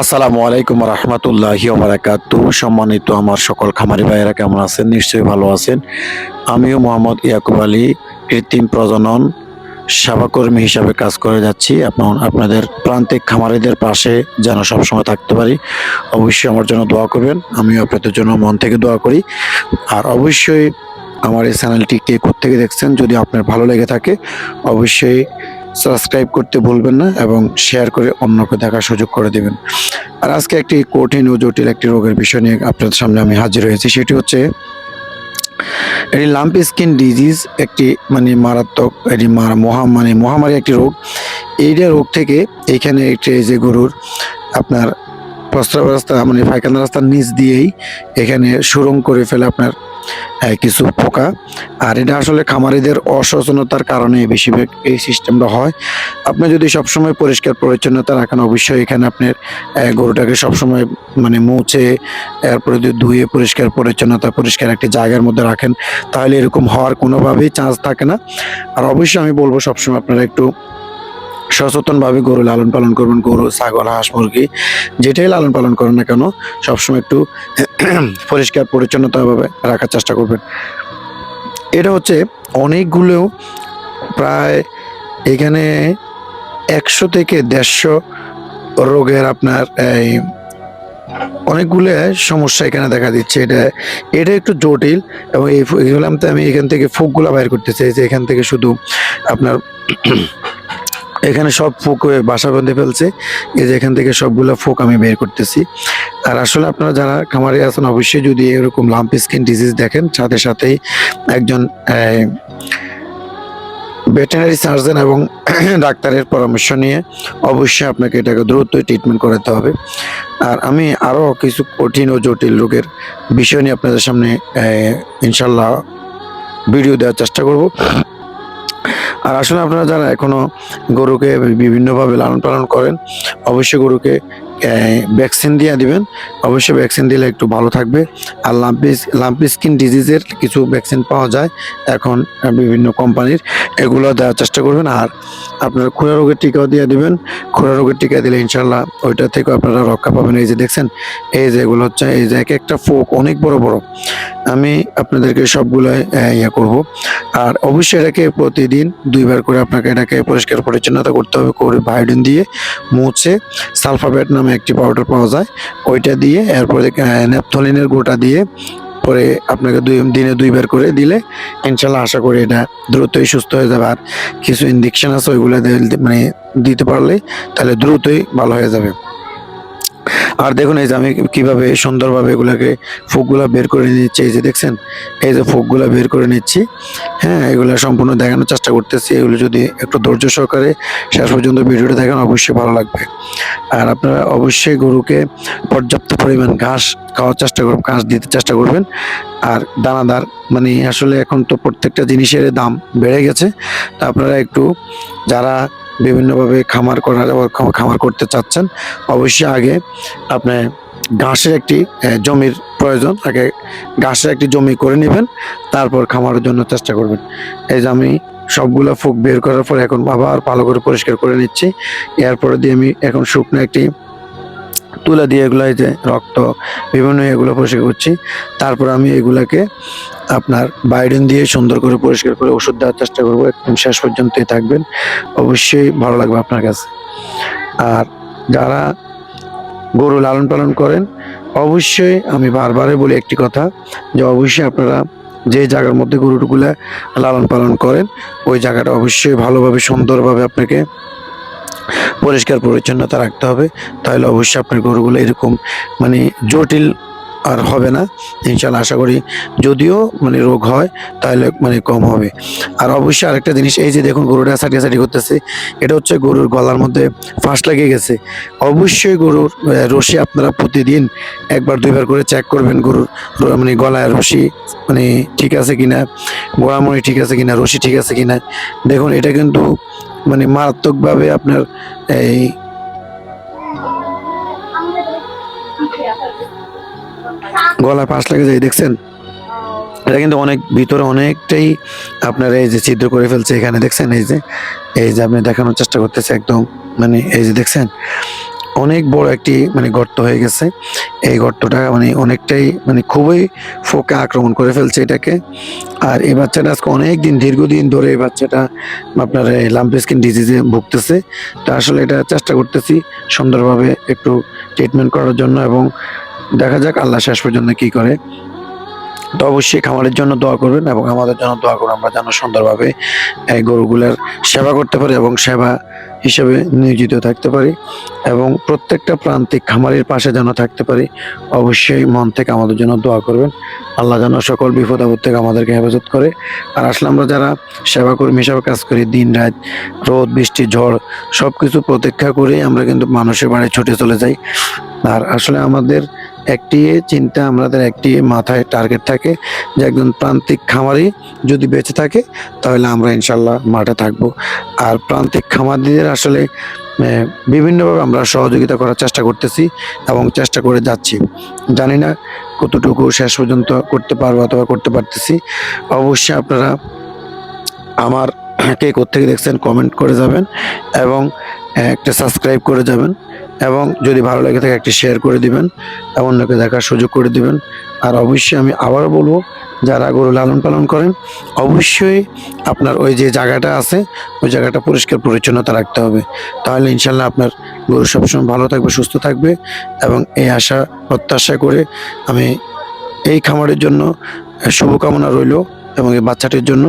আসসালামু আলাইকুম রহমতুল্লাহি ওবারাকাতুহু। সম্মানিত আমার সকল খামারি ভাইয়েরা কেমন আছেন? নিশ্চয়ই ভালো আছেন। আমিও মোহাম্মদ ইয়াকুব আলী কৃত্রিম প্রজনন সেবাকর্মী হিসাবে কাজ করে যাচ্ছি। আপনাদের প্রান্তিক খামারিদের পাশে যেন সবসময় থাকতে পারি। অবশ্যই আমার জন্য দোয়া করবেন। আমিও আপনাদের জন্য মন থেকে দোয়া করি। আর অবশ্যই আমার এই চ্যানেলটি কে কোত্থেকে দেখছেন, যদি আপনার ভালো লেগে থাকে অবশ্যই সাবস্ক্রাইব করতে ভুলবেন না এবং শেয়ার করে অন্যকে দেখার সুযোগ করে দেবেন। আর আজকে একটি কঠিন ও জটিল একটি রোগের বিষয় নিয়ে আপনাদের সামনে আমি হাজির হয়েছি। সেটি হচ্ছে এটি লাম্পি স্কিন ডিজিজ, একটি মারাত্মক এটি মহামারী একটি রোগ। এইটা রোগ থেকে এইখানে একটি যে গরুর আপনার প্রস্রাব রাস্তা পায়খানা রাস্তার নিচ দিয়েই এখানে সুরঙ্গ করে ফেলে আপনার কিছু পোকা। আর এটা আসলে খামারিদের অসচেতনতার কারণে বেশিরভাগ এই সিস্টেমটা হয়। আপনি যদি সবসময় পরিষ্কার পরিচ্ছন্নতা রাখেন, অবশ্যই এখানে আপনার গরুটাকে সবসময় মুছে এরপরে যদি ধুয়ে পরিষ্কার একটি জায়গার মধ্যে রাখেন, তাহলে এরকম হওয়ার কোনোভাবেই চান্স থাকে না। আর অবশ্যই আমি বলবো সবসময় আপনারা একটু সচেতনভাবে গরু লালন পালন করবেন। গরু, ছাগল, হাঁস, মুরগি যেটাই লালন পালন করেন না কেন সবসময় একটু পরিষ্কার পরিচ্ছন্নতাভাবে রাখার চেষ্টা করবেন। এটা হচ্ছে অনেকগুলো, প্রায় এখানে 100 থেকে 150 রোগের আপনার এই অনেকগুলো সমস্যা এখানে দেখা দিচ্ছে। এটা একটু জটিল এবং এগুলো আমি এখান থেকে ফুকগুলা বাইর করতে চাই যে এখান থেকে শুধু আপনার এখানে সব ফোক বাসা বেঁধে ফেলছে। এই যে এখান থেকে সবগুলো ফোক আমি বের করতেছি। আর আসলে আপনারা যারা খামারে আছেন অবশ্যই যদি এরকম লাম্পি স্কিন ডিজিজ দেখেন, সাথে সাথেই একজন ভেটেরিনারি সার্জন এবং ডাক্তারের পরামর্শ নিয়ে অবশ্যই আপনাকে এটাকে দ্রুতই ট্রিটমেন্ট করাতে হবে। আর আমি আরও কিছু কঠিন ও জটিল রোগের বিষয় নিয়ে আপনাদের সামনে ইনশাল্লাহ ভিডিও দেওয়ার চেষ্টা করব। আর আসলে আপনারা যারা এখনো গরুকে বিভিন্নভাবে লালন পালন করেন, অবশ্যই গরুকে ভ্যাকসিন দিয়ে দিবেন। অবশ্যই ভ্যাকসিন দিলে একটু ভালো থাকবে। আর লাম্পি স্কিন ডিজিজের কিছু ভ্যাকসিন পাওয়া যায় এখন বিভিন্ন কোম্পানির, এগুলো দেওয়ার চেষ্টা করবেন। আর আপনারা খুরা রোগের টিকাও দিয়ে দিবেন। খুরা রোগের টিকা দিলে ইনশাল্লাহ ওইটা থেকে আপনারা রক্ষা পাবেন। এই যে দেখছেন, এই যে এগুলো হচ্ছে, এই যে এক একটা ফোক অনেক বড় বড়। আমি আপনাদেরকে সবগুলো করব। আর অবশ্যই এটাকে প্রতিদিন 2 বার করে আপনাকে এটাকে পরিষ্কার পরিচ্ছন্নতা করতে হবে। করে বায়োডিন দিয়ে মুছে, সালফাবেট নামে একটি পাউডার পাওয়া যায়, ওইটা দিয়ে এরপরে ন্যাপথলিনের গোটা দিয়ে পরে আপনাকে দিনে 2 বার করে দিলে ইনশাল্লাহ আশা করি এটা দ্রুতই সুস্থ হয়ে যাবে। আর কিছু ইনজেকশন আছে ওইগুলো দিতে পারলে তাহলে দ্রুতই ভালো হয়ে যাবে। আর দেখুন এই যে আমি কিভাবে সুন্দরভাবে এগুলাকে ফোকগুলা বের করে নিচ্ছি। এই যে দেখছেন, এই যে ফোকগুলা বের করে নিচ্ছি। হ্যাঁ, এগুলো সম্পূর্ণ দেখানোর চেষ্টা করতেছি। এগুলো যদি একটু ধৈর্য সহকারে শেষ পর্যন্ত ভিডিওটা দেখেন অবশ্যই ভালো লাগবে। আর আপনারা অবশ্যই গরুকে পর্যাপ্ত পরিমাণ ঘাস খাওয়ার চেষ্টা করবেন, ঘাস দিতে চেষ্টা করবেন। আর দানাদার আসলে এখন তো প্রত্যেকটা জিনিসের দাম বেড়ে গেছে। তা আপনারা একটু যারা বিভিন্নভাবে খামার করতে চাচ্ছেন, অবশ্যই আগে আপনি ঘাসের একটি জমির প্রয়োজন, আগে ঘাসের একটি জমি করে নেবেন, তারপর খামারের জন্য চেষ্টা করবেন। এই যে আমি সবগুলো ফুক বের করার পর এখন আবার ভালো করে পরিষ্কার করে নিচ্ছি। এরপরে দিয়ে আমি এখন শুকনো একটি তুলা দিয়ে এগুলো যে রক্ত বিভিন্ন এগুলো পরিষ্কার করছি। তারপর আমি এগুলাকে আপনার বায়োডিন দিয়ে সুন্দর করে পরিষ্কার করে ওষুধ দেওয়ার চেষ্টা করবো। একদম শেষ পর্যন্তই থাকবেন, অবশ্যই ভালো লাগবে আপনার কাছে। আর যারা গরু লালন পালন করেন অবশ্যই আমি বারবারে বলি একটি কথা, যে অবশ্যই আপনারা যে জায়গার মধ্যে গরুগুলা লালন পালন করেন ওই জায়গাটা অবশ্যই ভালোভাবে সুন্দরভাবে আপনাকে পরিষ্কার পরিচ্ছন্নতা রাখতে হবে। তাহলে অবশ্যই আপনার গরুগুলো এরকম জটিল আর হবে না ইনশাল্লাহ আশা করি। যদিও রোগ হয় তাহলে কম হবে। আর অবশ্যই আরেকটা জিনিস, এই যে দেখুন গরুটা সাটি করতেছে, এটা হচ্ছে গরুর গলার মধ্যে ফাঁস লেগে গেছে। অবশ্যই গরুর রশি আপনারা প্রতিদিন 1 বার 2 বার করে চেক করবেন। গরুর গলায় রশি ঠিক আছে কিনা, গোড়ামণি ঠিক আছে কিনা, রশি ঠিক আছে কিনা। দেখুন এটা কিন্তু মারাত্মকভাবে আপনার এই গলায় ফাঁস লেগে যায়। দেখছেন, এটা কিন্তু অনেক ভিতরে অনেকটাই আপনার এই যে ছিদ্র করে ফেলছে। এখানে দেখছেন, এই যে আপনি দেখানোর চেষ্টা করতেছে একদম এই যে দেখছেন অনেক বড় একটি মানে গর্ত হয়ে গেছে। এই গর্তটা মানে অনেকটাই মানে খুবই ফোকা আক্রমণ করে ফেলছে এটাকে। আর এই বাচ্চাটা আজকে অনেকদিন দীর্ঘদিন ধরে এই বাচ্চাটা আপনার এই লাম্পি স্কিন ডিজিজে ভুগতেছে। তো আসলে এটা চেষ্টা করতেছি সুন্দরভাবে একটু ট্রিটমেন্ট করার জন্য, এবং দেখা যাক আল্লাহ শেষ পর্যন্ত কি করে। তো অবশ্যই খামারের জন্য দোয়া করবেন এবং আমাদের জন্য দোয়া করুন, আমরা যেন সুন্দরভাবে এই গরুগুলার সেবা করতে পারি এবং সেবা হিসেবে নিয়োজিত থাকতে পারি এবং প্রত্যেকটা প্রান্তিক খামারের পাশে যেন থাকতে পারি। অবশ্যই মন থেকে আমাদের জন্য দোয়া করবেন। আল্লাহ যেন সকল বিপদ আপদ থেকে আমাদেরকে হেফাজত করে। আর আসলে আমরা যারা সেবা কর্মী হিসাবে কাজ করি, দিন রাত রোদ বৃষ্টি ঝড় সবকিছু প্রতীক্ষা করে আমরা কিন্তু মানুষের বাড়ি ছুটে চলে যাই। আর আসলে আমাদের একটি চিন্তা, আমাদের একটি মাথায় টার্গেট থাকে যে একজন প্রান্তিক খামারি যদি বেঁচে থাকে তাহলে আমরা ইনশাল্লাহ মাঠে থাকবো। আর প্রান্তিক খামারিদের আসলে বিভিন্নভাবে আমরা সহযোগিতা করার চেষ্টা করতেছি এবং চেষ্টা করে যাচ্ছি। জানি না কতটুকু শেষ পর্যন্ত করতে পারবো অথবা করতে পারতেছি। অবশ্যই আপনারা আমার কে কোত্থেকে দেখছেন কমেন্ট করে যাবেন এবং একটা সাবস্ক্রাইব করে যাবেন, এবং যদি ভালো লেগে থাকে একটি শেয়ার করে দিবেন এবং অন্যকে দেখার সুযোগ করে দিবেন। আর অবশ্যই আমি আবারও বলবো, যারা গরু লালন পালন করেন অবশ্যই আপনার ওই যে জায়গাটা আছে ওই জায়গাটা পরিষ্কার পরিচ্ছন্নতা রাখতে হবে। তাহলে ইনশাল্লাহ আপনার গরু সবসময় ভালো থাকবে, সুস্থ থাকবে। এবং এই আশা প্রত্যাশা করে আমি এই খামারের জন্য শুভকামনা রইল এবং এই বাচ্চাটির জন্য